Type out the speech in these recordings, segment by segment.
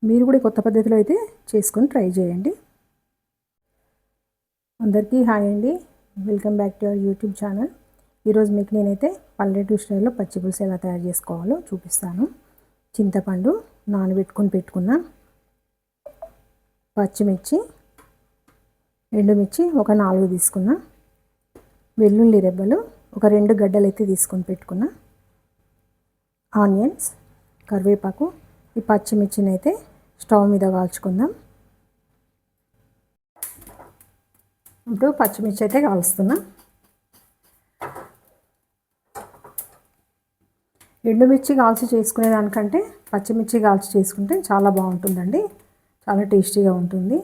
మీరు కూడా కొత్త పద్ధతిలో అయితే చేసుకొని ట్రై చేయండి. అందరికీ హాయ్ అండి, welcome back to our YouTube channel. ఈరోజు మీకు నేనైతే పల్లెటూరు స్టైల్లో పచ్చి పులుసు ఎలా తయారు చేసుకోవాలో చూపిస్తాను. చింతపండు నానబెట్టుకొని పెట్టుకున్న, పచ్చిమిర్చి ఎండుమిర్చి ఒక 4 తీసుకున్న, వెల్లుల్లి రెబ్బలు ఒక 2 గడ్డలు అయితే తీసుకొని పెట్టుకున్న, ఆనియన్స్, కరివేపాకు. ఈ పచ్చిమిర్చిని అయితే స్టవ్ మీద కాల్చుకుందాం. ఇప్పుడు పచ్చిమిర్చి అయితే కాలుస్తున్నా. ఎండుమిర్చి కాల్చి చేసుకునే దానికంటే పచ్చిమిర్చి కాల్చి చేసుకుంటే చాలా బాగుంటుందండి, చాలా టేస్టీగా ఉంటుంది.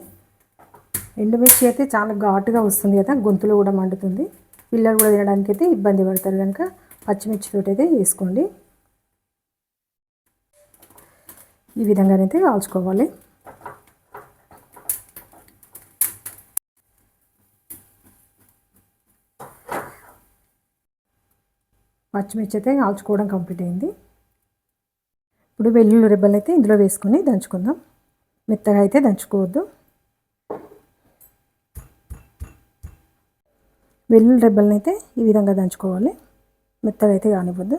ఎండుమిర్చి అయితే చాలా ఘాటుగా వస్తుంది కదా, గొంతులో కూడా మండుతుంది. పిల్లలు కూడా తినడానికి అయితే ఇబ్బంది పడతారు కనుక పచ్చిమిర్చితో అయితే చేసుకోండి. ఈ విధంగానైతే కాల్చుకోవాలి. పచ్చిమిర్చి అయితే కాల్చుకోవడం కంప్లీట్ అయింది. ఇప్పుడు వెల్లుల్లి రెబ్బలు అయితే ఇందులో వేసుకొని దంచుకుందాం. మెత్తగా అయితే దంచుకోవద్దు. వెల్లుల్లి రెబ్బలను అయితే ఈ విధంగా దంచుకోవాలి, మెత్తగా అయితే కానివ్వద్దు.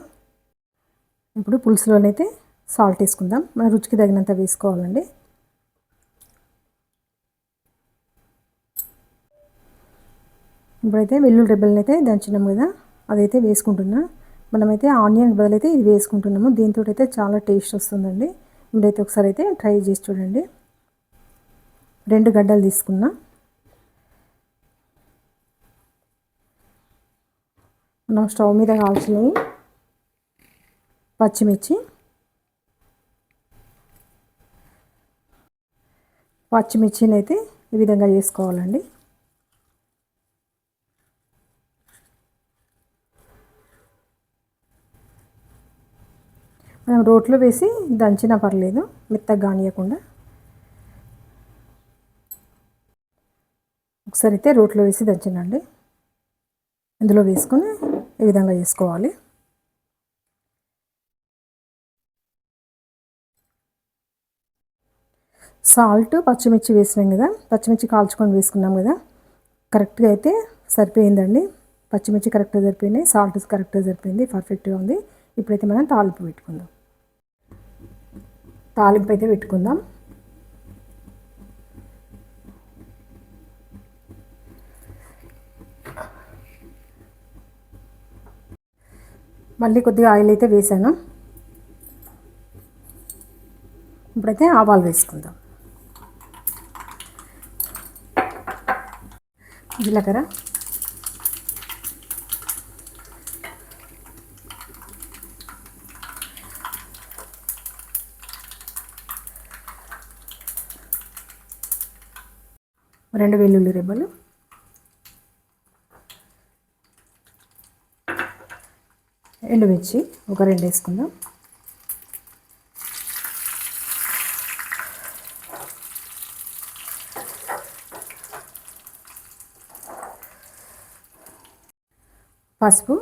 ఇప్పుడు పులుసులోనైతే సాల్ట్ వేసుకుందాం. మన రుచికి తగినంత వేసుకోవాలండి. ఇప్పుడైతే వెల్లుల్లి రెబ్బలను అయితే దంచినాం కదా, అదైతే వేసుకుంటున్నా. మనమైతే ఆనియన్ బదులైతే ఇది వేసుకుంటున్నాము. దీంతో అయితే చాలా టేస్ట్ వస్తుందండి. ఇప్పుడైతే ఒకసారి అయితే ట్రై చేసి చూడండి. 2 గడ్డలు తీసుకున్నా. మనం స్టవ్ మీద కాల్చినవి పచ్చిమిర్చిని అయితే ఈ విధంగా చేసుకోవాలండి. మనం రోట్లో వేసి దంచినా పర్లేదు, మెత్తగా కానియకుండా. ఒకసారి అయితే రోట్లో వేసి దంచినండి. ఇందులో వేసుకొని ఈ విధంగా చేసుకోవాలి. సాల్ట్, పచ్చిమిర్చి వేసినాం కదా, పచ్చిమిర్చి కాల్చుకొని వేసుకున్నాం కదా, కరెక్ట్గా అయితే సరిపోయిందండి. పచ్చిమిర్చి కరెక్ట్గా సరిపోయినాయి, సాల్ట్ కరెక్ట్గా సరిపోయింది, పర్ఫెక్ట్గా ఉంది. ఇప్పుడైతే మనం తాలింపు పెట్టుకుందాం. తాలింపు అయితే పెట్టుకుందాం. మళ్ళీ కొద్దిగా ఆయిల్ అయితే వేసాను. ఇప్పుడైతే ఆవాలు వేసుకుందాం. జీలకర్ర, రెండు వెల్లుల్లి రెబ్బలు, ఎండుమిర్చి ఒక 2 వేసుకుందాం. పసుపు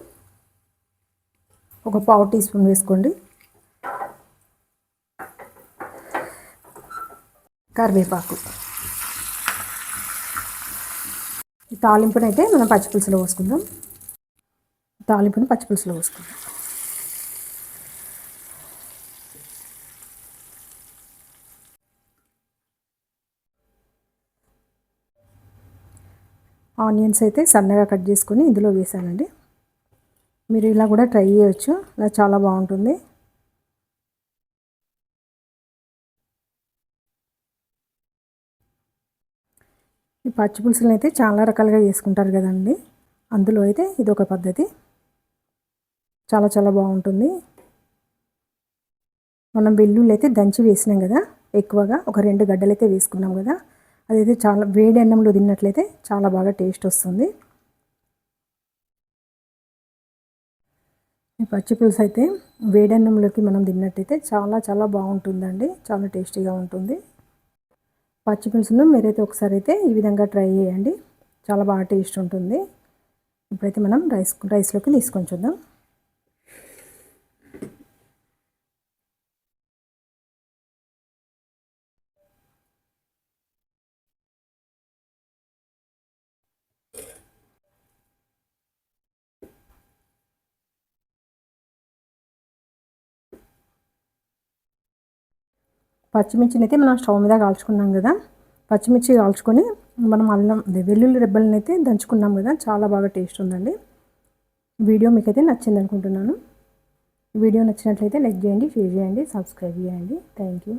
ఒక 1/4 టీ స్పూన్ వేసుకోండి. కరివేపాకు. ఈ తాలింపునైతే మనం పచ్చిపులుసులో పోసుకుందాం. తాలింపుని పచ్చిపులుసులో పోసుకుందాం. ఆనియన్స్ అయితే సన్నగా కట్ చేసుకొని ఇందులో వేసానండి. మీరు ఇలా కూడా ట్రై చేయవచ్చు, ఇలా చాలా బాగుంటుంది. ఈ పచ్చి పులుసులను అయితే చాలా రకాలుగా చేసుకుంటారు కదండి, అందులో అయితే ఇది ఒక పద్ధతి. చాలా చాలా బాగుంటుంది. మనం వెల్లుల్లి అయితే దంచి వేసినాం కదా, ఎక్కువగా ఒక 2 గడ్డలు అయితే వేసుకున్నాం కదా, అదైతే చాలా వేడి అన్నంలో తిన్నట్లయితే చాలా బాగా టేస్ట్ వస్తుంది. ఈ పచ్చి పులుసు అయితే వేడి అన్నంలోకి మనం తిన్నట్టయితే చాలా చాలా బాగుంటుందండి, చాలా టేస్టీగా ఉంటుంది. పచ్చి పులుసును మీరైతే ఒకసారి అయితే ఈ విధంగా ట్రై చేయండి, చాలా బాగా టేస్ట్ ఉంటుంది. ఇప్పుడైతే మనం రైస్లోకి తీసుకొని చూద్దాం. పచ్చిమిర్చిని అయితే మనం స్టవ్ మీద కాల్చుకున్నాం కదా, పచ్చిమిర్చి కాల్చుకొని మనం అల్లం వెల్లుల్లి రెబ్బలను అయితే దంచుకున్నాం కదా, చాలా బాగా టేస్ట్ ఉందండి. వీడియో మీకైతే నచ్చింది అనుకుంటున్నాను. వీడియో నచ్చినట్లయితే లైక్ చేయండి, షేర్ చేయండి, సబ్స్క్రైబ్ చేయండి. Thank you.